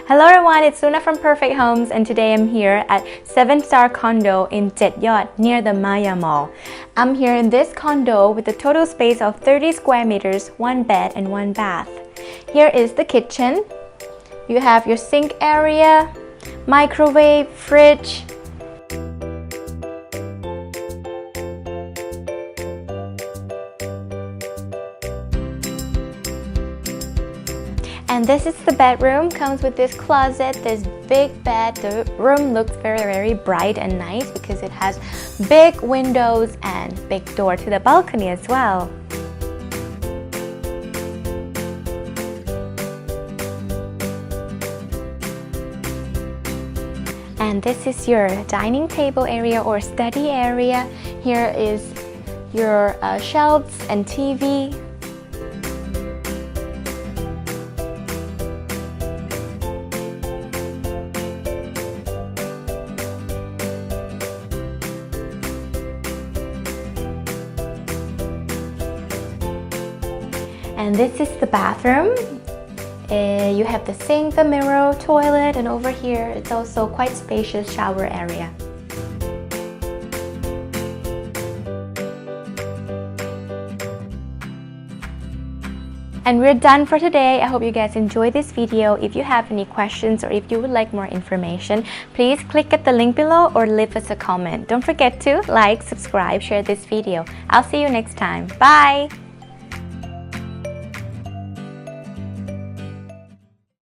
Hello everyone, it's Luna from Perfect Homes and today I'm here at 7-star condo in Jet Yacht near the Maya Mall. I'm here in this condo with a total space of 30 square meters, 1 bed and 1 bath. Here is the kitchen. You have your sink area, microwave, fridge. And this is the bedroom, comes with this closet, this big bed. The room looks very bright and nice because it has big windows and big door to the balcony as well. And this is your dining table area or study area. Here is your shelves and TV. And this is the bathroom. You have the sink, the mirror, toilet, and over here it's also quite spacious shower area. And we're done for today. I hope you guys enjoyed this video. If you have any questions or if you would like more information, please click at the link below or leave us a comment. Don't forget to like, subscribe, share this video. I'll see you next time. Bye!